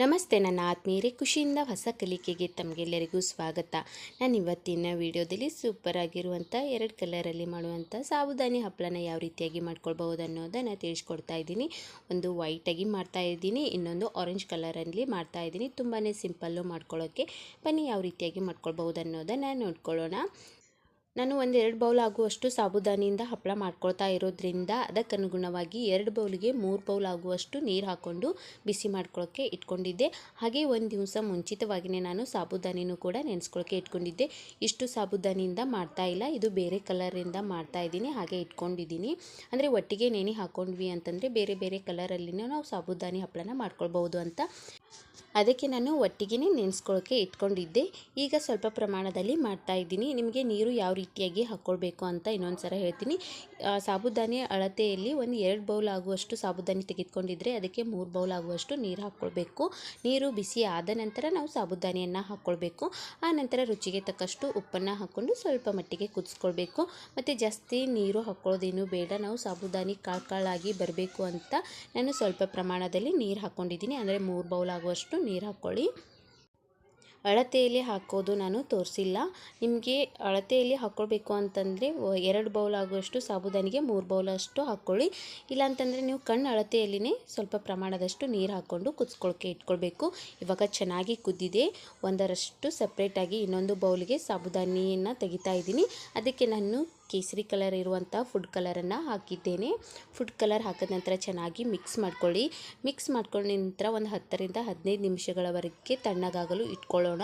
ನಮಸ್ತೆ ನನ್ನ ಆತ್ಮೀಯರೇ, ಖುಷಿಯಿಂದ ಹೊಸ ಕಲಿಕೆಗೆ ತಮಗೆಲ್ಲರಿಗೂ ಸ್ವಾಗತ. ನಾನು ಇವತ್ತಿನ ವಿಡಿಯೋದಲ್ಲಿ ಸೂಪರ್ ಆಗಿರುವಂಥ 2 ಕಲರಲ್ಲಿ ಮಾಡುವಂಥ ಸಾಬುದಾನಿ ಹಪ್ಪಳನ ಯಾವ ರೀತಿಯಾಗಿ ಮಾಡ್ಕೊಳ್ಬಹುದು ಅನ್ನೋದನ್ನು ತಿಳಿಸ್ಕೊಡ್ತಾ ಇದ್ದೀನಿ. ಒಂದು ವೈಟಾಗಿ ಮಾಡ್ತಾ ಇದ್ದೀನಿ, ಇನ್ನೊಂದು ಆರೆಂಜ್ ಕಲರಲ್ಲಿ ಮಾಡ್ತಾ ಇದ್ದೀನಿ. ತುಂಬಾ ಸಿಂಪಲ್ಲು ಮಾಡ್ಕೊಳ್ಳೋಕ್ಕೆ. ಬನ್ನಿ ಯಾವ ರೀತಿಯಾಗಿ ಮಾಡ್ಕೊಳ್ಬಹುದು ಅನ್ನೋದನ್ನು ನೋಡ್ಕೊಳ್ಳೋಣ. ನಾನು 1-2 ಬೌಲ್ ಆಗುವಷ್ಟು ಸಾಬುದಾನಿಯಿಂದ ಹಪ್ಪಳ ಮಾಡ್ಕೊಳ್ತಾ ಇರೋದ್ರಿಂದ ಅದಕ್ಕನುಗುಣವಾಗಿ 2 ಬೌಲಿಗೆ 3 ಬೌಲ್ ಆಗುವಷ್ಟು ನೀರು ಹಾಕ್ಕೊಂಡು ಬಿಸಿ ಮಾಡ್ಕೊಳ್ಳೋಕ್ಕೆ ಇಟ್ಕೊಂಡಿದ್ದೆ. ಹಾಗೆ ಒಂದು ದಿವಸ ಮುಂಚಿತವಾಗಿಯೇ ನಾನು ಸಾಬುದಾನಿನೂ ಕೂಡ ನೆನೆಸ್ಕೊಳ್ಳೋಕ್ಕೆ ಇಟ್ಕೊಂಡಿದ್ದೆ. ಇಷ್ಟು ಸಾಬುದಾನಿಯಿಂದ ಮಾಡ್ತಾ ಇಲ್ಲ, ಇದು ಬೇರೆ ಕಲರಿಂದ ಮಾಡ್ತಾ ಇದ್ದೀನಿ, ಹಾಗೆ ಇಟ್ಕೊಂಡಿದ್ದೀನಿ. ಅಂದರೆ ಒಟ್ಟಿಗೆ ನೆನೆ ಹಾಕ್ಕೊಂಡ್ವಿ ಅಂತಂದರೆ ಬೇರೆ ಬೇರೆ ಕಲರಲ್ಲಿನೂ ನಾವು ಸಾಬುದಾನಿ ಹಪ್ಪಳನ ಮಾಡ್ಕೊಳ್ಬೋದು ಅಂತ ಅದಕ್ಕೆ ನಾನು ಒಟ್ಟಿಗೆ ನೆನೆಸ್ಕೊಳ್ಳೋಕ್ಕೆ ಇಟ್ಕೊಂಡಿದ್ದೆ. ಈಗ ಸ್ವಲ್ಪ ಪ್ರಮಾಣದಲ್ಲಿ ಮಾಡ್ತಾ ಇದ್ದೀನಿ. ನಿಮಗೆ ನೀರು ಯಾವ ರೀತಿಯಾಗಿ ಹಾಕ್ಕೊಳ್ಬೇಕು ಅಂತ ಇನ್ನೊಂದು ಸಲ ಹೇಳ್ತೀನಿ. ಸಾಬುದಾನಿ ಅಳತೆಯಲ್ಲಿ 1-2 ಬೌಲ್ ಆಗುವಷ್ಟು ಸಾಬುದಾನಿ ತೆಗೆದುಕೊಂಡಿದ್ರೆ ಅದಕ್ಕೆ 3 ಬೌಲ್ ಆಗುವಷ್ಟು ನೀರು ಹಾಕ್ಕೊಳ್ಬೇಕು. ನೀರು ಬಿಸಿ ಆದ ನಂತರ ನಾವು ಸಾಬುದಾನಿಯನ್ನು ಹಾಕ್ಕೊಳ್ಬೇಕು. ಆ ನಂತರ ರುಚಿಗೆ ತಕ್ಕಷ್ಟು ಉಪ್ಪನ್ನು ಹಾಕ್ಕೊಂಡು ಸ್ವಲ್ಪ ಮಟ್ಟಿಗೆ ಕುದಿಸ್ಕೊಳ್ಬೇಕು. ಮತ್ತು ಜಾಸ್ತಿ ನೀರು ಹಾಕ್ಕೊಳ್ಳೋದೇನು ಬೇಡ. ನಾವು ಸಾಬುದಾನಿ ಕಾಳಾಗಿ ಬರಬೇಕು ಅಂತ ನಾನು ಸ್ವಲ್ಪ ಪ್ರಮಾಣದಲ್ಲಿ ನೀರು ಹಾಕ್ಕೊಂಡಿದ್ದೀನಿ. ಅಂದರೆ 3 ಬೌಲ್ ಆಗುವಷ್ಟು ನೀರು ಹಾಕ್ಕೊಳ್ಳಿ. ಅಳತೆಯಲ್ಲಿ ಹಾಕೋದು ನಾನು ತೋರಿಸಿಲ್ಲ. ನಿಮಗೆ ಅಳತೆಯಲ್ಲಿ ಹಾಕ್ಕೊಳ್ಬೇಕು ಅಂತಂದರೆ 2 ಬೌಲ್ ಆಗುವಷ್ಟು ಸಾಬುದಾನಿಗೆ 3 ಬೌಲಷ್ಟು ಹಾಕ್ಕೊಳ್ಳಿ. ಇಲ್ಲಾಂತಂದರೆ ನೀವು ಕಣ್ಣು ಅಳತೆಯಲ್ಲಿನೇ ಸ್ವಲ್ಪ ಪ್ರಮಾಣದಷ್ಟು ನೀರು ಹಾಕ್ಕೊಂಡು ಕುದಿಸ್ಕೊಳ್ಳೋಕ್ಕೆ ಇಟ್ಕೊಳ್ಬೇಕು. ಇವಾಗ ಚೆನ್ನಾಗಿ ಕುದ್ದಿದೆ. ಒಂದರಷ್ಟು ಸಪ್ರೇಟಾಗಿ ಇನ್ನೊಂದು ಬೌಲಿಗೆ ಸಾಬುದಾನಿಯನ್ನು ತೆಗಿತಾ ಇದ್ದೀನಿ. ಅದಕ್ಕೆ ನಾನು ಕೇಸರಿ ಕಲರ್ ಇರುವಂಥ ಫುಡ್ ಕಲರನ್ನು ಹಾಕಿದ್ದೇನೆ. ಫುಡ್ ಕಲರ್ ಹಾಕಿದ ನಂತರ ಚೆನ್ನಾಗಿ ಮಿಕ್ಸ್ ಮಾಡ್ಕೊಳ್ಳಿ. ಮಿಕ್ಸ್ ಮಾಡ್ಕೊಂಡ ನಂತರ ಒಂದು 10ರಿಂದ 15 ನಿಮಿಷಗಳವರೆಗೆ ತಣ್ಣಗಾಗಲು ಇಟ್ಕೊಳ್ಳೋಣ.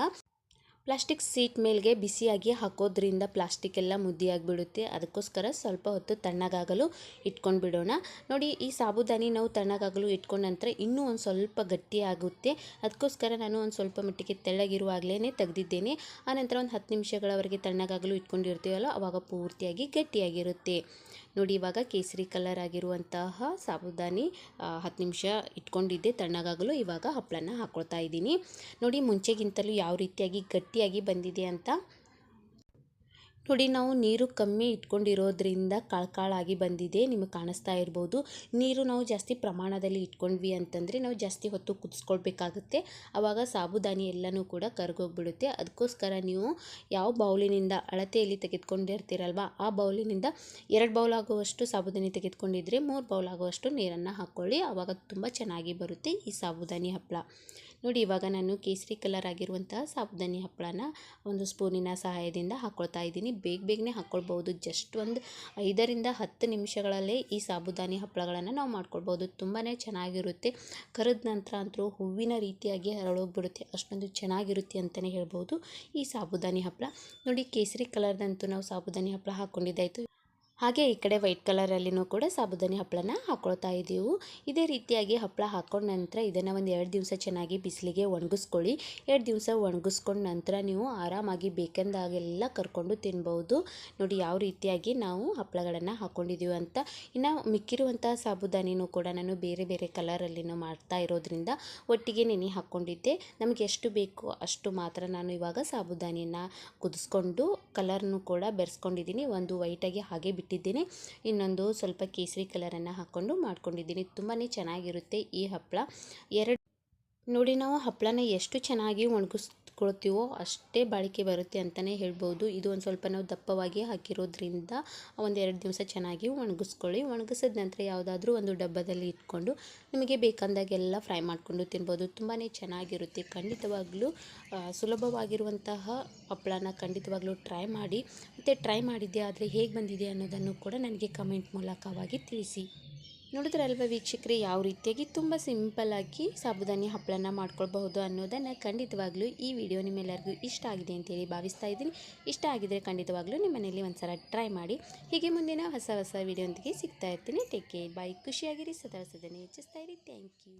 ಪ್ಲಾಸ್ಟಿಕ್ ಸೀಟ್ ಮೇಲ್ಗೆ ಬಿಸಿಯಾಗಿ ಹಾಕೋದ್ರಿಂದ ಪ್ಲಾಸ್ಟಿಕ್ ಎಲ್ಲ ಮುದ್ದಿಯಾಗಿಬಿಡುತ್ತೆ. ಅದಕ್ಕೋಸ್ಕರ ಸ್ವಲ್ಪ ಹೊತ್ತು ತಣ್ಣಗಾಗಲು ಇಟ್ಕೊಂಡು ಬಿಡೋಣ. ನೋಡಿ, ಈ ಸಾಬುದಾನಿ ನಾವು ತಣ್ಣಗಾಗಲು ಇಟ್ಕೊಂಡ ನಂತರ ಇನ್ನೂ ಒಂದು ಸ್ವಲ್ಪ ಗಟ್ಟಿಯಾಗುತ್ತೆ. ಅದಕ್ಕೋಸ್ಕರ ನಾನು ಒಂದು ಸ್ವಲ್ಪ ಮಟ್ಟಿಗೆ ತೆಳ್ಳಗಿರುವಾಗಲೇ ತೆಗೆದಿದ್ದೇನೆ. ಆನಂತರ ಒಂದು 10 ನಿಮಿಷಗಳವರೆಗೆ ತಣ್ಣಗಾಗಲು ಇಟ್ಕೊಂಡಿರ್ತೀವಲ್ಲ, ಆವಾಗ ಪೂರ್ತಿಯಾಗಿ ಗಟ್ಟಿಯಾಗಿರುತ್ತೆ. ನೋಡಿ, ಇವಾಗ ಕೇಸರಿ ಕಲರ್ ಆಗಿರುವಂತಹ ಸಾಬುದಾನಿ 10 ನಿಮಿಷ ಇಟ್ಕೊಂಡಿದ್ದೆ ತಣ್ಣಗಾಗಲು. ಇವಾಗ ಹಪ್ಪಳನ ಹಾಕ್ಕೊಳ್ತಾ ಇದ್ದೀನಿ. ನೋಡಿ, ಮುಂಚೆಗಿಂತಲೂ ಯಾವ ರೀತಿಯಾಗಿ ಗಟ್ಟಿಯಾಗಿ ಬಂದಿದೆ ಅಂತ. ನೋಡಿ, ನಾವು ನೀರು ಕಮ್ಮಿ ಇಟ್ಕೊಂಡಿರೋದ್ರಿಂದ ಕಾಳಾಗಿ ಬಂದಿದೆ. ನಿಮಗೆ ಕಾಣಿಸ್ತಾ ಇರ್ಬೋದು. ನೀರು ನಾವು ಜಾಸ್ತಿ ಪ್ರಮಾಣದಲ್ಲಿ ಇಟ್ಕೊಂಡ್ವಿ ಅಂತಂದರೆ ನಾವು ಜಾಸ್ತಿ ಹೊತ್ತು ಕುದಿಸ್ಕೊಳ್ಬೇಕಾಗುತ್ತೆ. ಆವಾಗ ಸಾಬುದಾನಿ ಎಲ್ಲನೂ ಕೂಡ ಕರಗೋಗ್ಬಿಡುತ್ತೆ. ಅದಕ್ಕೋಸ್ಕರ ನೀವು ಯಾವ ಬೌಲಿನಿಂದ ಅಳತೆಯಲ್ಲಿ ತೆಗೆದುಕೊಂಡಿರ್ತೀರಲ್ವ, ಆ ಬೌಲಿನಿಂದ 2 ಬೌಲ್ ಆಗುವಷ್ಟು ಸಾಬುದಾನಿ ತೆಗೆದುಕೊಂಡಿದ್ರೆ 3 ಬೌಲ್ ಆಗುವಷ್ಟು ನೀರನ್ನು ಹಾಕ್ಕೊಳ್ಳಿ. ಆವಾಗ ತುಂಬ ಚೆನ್ನಾಗಿ ಬರುತ್ತೆ ಈ ಸಾಬುದಾನಿ ಹಪ್ಪಳ. ನೋಡಿ, ಇವಾಗ ನಾನು ಕೇಸರಿ ಕಲರ್ ಆಗಿರುವಂತಹ ಸಾಬುದಾನಿ ಹಪ್ಪಳನ ಒಂದು ಸ್ಪೂನಿನ ಸಹಾಯದಿಂದ ಹಾಕ್ಕೊಳ್ತಾ ಇದ್ದೀನಿ. ಬೇಗನೆ ಹಾಕ್ಕೊಳ್ಬೋದು. ಜಸ್ಟ್ ಒಂದು 5ರಿಂದ 10 ನಿಮಿಷಗಳಲ್ಲೇ ಈ ಸಾಬುದಾನಿ ಹಪ್ಪಳಗಳನ್ನು ನಾವು ಮಾಡ್ಕೊಳ್ಬೋದು. ತುಂಬಾ ಚೆನ್ನಾಗಿರುತ್ತೆ. ಕರೆದ ನಂತರ ಅಂತೂ ಹೂವಿನ ರೀತಿಯಾಗಿ ಹರಳೋಗ್ಬಿಡುತ್ತೆ. ಅಷ್ಟೊಂದು ಚೆನ್ನಾಗಿರುತ್ತೆ ಅಂತಲೇ ಹೇಳ್ಬೋದು ಈ ಸಾಬುದಾನಿ ಹಪ್ಪಳ. ನೋಡಿ, ಕೇಸರಿ ಕಲರ್ದಂತೂ ನಾವು ಸಾಬುದಾನಿ ಹಪ್ಪಳ ಹಾಕ್ಕೊಂಡಿದ್ದಾಯಿತು. ಹಾಗೆ ಈ ಕಡೆ ವೈಟ್ ಕಲರಲ್ಲಿನೂ ಕೂಡ ಸಾಬುದಾನಿ ಹಪ್ಪಳನ ಹಾಕ್ಕೊಳ್ತಾ ಇದ್ದೀವಿ. ಇದೇ ರೀತಿಯಾಗಿ ಹಪ್ಪಳ ಹಾಕ್ಕೊಂಡ ನಂತರ ಇದನ್ನು ಒಂದು 2 ದಿವಸ ಚೆನ್ನಾಗಿ ಬಿಸಿಲಿಗೆ ಒಣಗಿಸ್ಕೊಳ್ಳಿ. 2 ದಿವಸ ಒಣಗಿಸ್ಕೊಂಡ ನಂತರ ನೀವು ಆರಾಮಾಗಿ ಬೇಕೆಂದಾಗೆಲ್ಲ ಕರ್ಕೊಂಡು ತಿನ್ಬೋದು. ನೋಡಿ, ಯಾವ ರೀತಿಯಾಗಿ ನಾವು ಹಪ್ಪಳಗಳನ್ನು ಹಾಕ್ಕೊಂಡಿದ್ದೀವಿ ಅಂತ. ಇನ್ನು ಮಿಕ್ಕಿರುವಂಥ ಸಾಬುದಾನಿನೂ ಕೂಡ ನಾನು ಬೇರೆ ಬೇರೆ ಕಲರಲ್ಲಿನೂ ಮಾಡ್ತಾ ಇರೋದ್ರಿಂದ ಒಟ್ಟಿಗೆ ನೆನೆ ಹಾಕ್ಕೊಂಡಿದ್ದೆ. ನಮಗೆ ಎಷ್ಟು ಬೇಕೋ ಅಷ್ಟು ಮಾತ್ರ ನಾನು ಇವಾಗ ಸಾಬುದಾನಿಯನ್ನು ಕುದಿಸ್ಕೊಂಡು ಕಲರ್ನು ಕೂಡ ಬೆರೆಸ್ಕೊಂಡಿದ್ದೀನಿ. ಒಂದು ವೈಟಾಗಿ ಹಾಗೆ ಬಿಟ್ಟಿದ್ದೇನೆ, ಇನ್ನೊಂದು ಸ್ವಲ್ಪ ಕೇಸರಿ ಕಲರನ್ನು ಹಾಕ್ಕೊಂಡು ಮಾಡ್ಕೊಂಡಿದ್ದೀನಿ. ತುಂಬಾ ಚೆನ್ನಾಗಿರುತ್ತೆ ಈ ಹಪ್ಪಳ. ನೋಡಿ, ನಾವು ಹಪ್ಪಳನ ಎಷ್ಟು ಚೆನ್ನಾಗಿ ಒಣಗಿಸ್ಕೊಳ್ತೀವೋ ಅಷ್ಟೇ ಬಾಳಿಕೆ ಬರುತ್ತೆ ಅಂತಲೇ ಹೇಳ್ಬೋದು. ಇದು ಒಂದು ಸ್ವಲ್ಪ ನಾವು ದಪ್ಪವಾಗಿ ಹಾಕಿರೋದ್ರಿಂದ 1-2 ದಿವಸ ಚೆನ್ನಾಗಿ ಒಣಗಿಸ್ಕೊಳ್ಳಿ. ಒಣಗಿಸಿದ ನಂತರ ಯಾವುದಾದ್ರೂ ಒಂದು ಡಬ್ಬದಲ್ಲಿ ಇಟ್ಕೊಂಡು ನಿಮಗೆ ಬೇಕಂದಾಗೆಲ್ಲ ಫ್ರೈ ಮಾಡಿಕೊಂಡು ತಿನ್ಬೋದು. ತುಂಬಾ ಚೆನ್ನಾಗಿರುತ್ತೆ. ಖಂಡಿತವಾಗ್ಲೂ ಸುಲಭವಾಗಿರುವಂತಹ ಹಪ್ಪಳನ ಖಂಡಿತವಾಗ್ಲೂ ಟ್ರೈ ಮಾಡಿ. ಮತ್ತು ಟ್ರೈ ಮಾಡಿದ್ದೆ ಆದರೆ ಹೇಗೆ ಬಂದಿದೆ ಅನ್ನೋದನ್ನು ಕೂಡ ನನಗೆ ಕಮೆಂಟ್ ಮೂಲಕವಾಗಿ ತಿಳಿಸಿ. ನೋಡಿದ್ರಲ್ವ ವೀಕ್ಷಕರೇ, ಯಾವ ರೀತಿಯಾಗಿ ತುಂಬ ಸಿಂಪಲ್ಲಾಗಿ ಸಾಬುದಾನಿ ಹಪ್ಪಳನ ಮಾಡ್ಕೊಳ್ಬಹುದು ಅನ್ನೋದನ್ನು. ಖಂಡಿತವಾಗ್ಲೂ ಈ ವಿಡಿಯೋ ನಿಮ್ಮೆಲ್ಲರಿಗೂ ಇಷ್ಟ ಆಗಿದೆ ಅಂತೇಳಿ ಭಾವಿಸ್ತಾ ಇದ್ದೀನಿ. ಇಷ್ಟ ಆಗಿದರೆ ಖಂಡಿತವಾಗ್ಲೂ ನಿಮ್ಮ ಮನೆಯಲ್ಲಿ ಒಂದು ಸಲ ಟ್ರೈ ಮಾಡಿ. ಹೀಗೆ ಮುಂದಿನ ಹೊಸ ವಿಡಿಯೋಂದಿಗೆ ಸಿಗ್ತಾ ಇರ್ತೀನಿ. ಟೇಕ್ ಕೇರ್, ಬಾಯ್. ಖುಷಿಯಾಗಿರಿ, ಸದಾ ಹೆಚ್ಚಿಸ್ತಾ ಇರಿ. Thank you.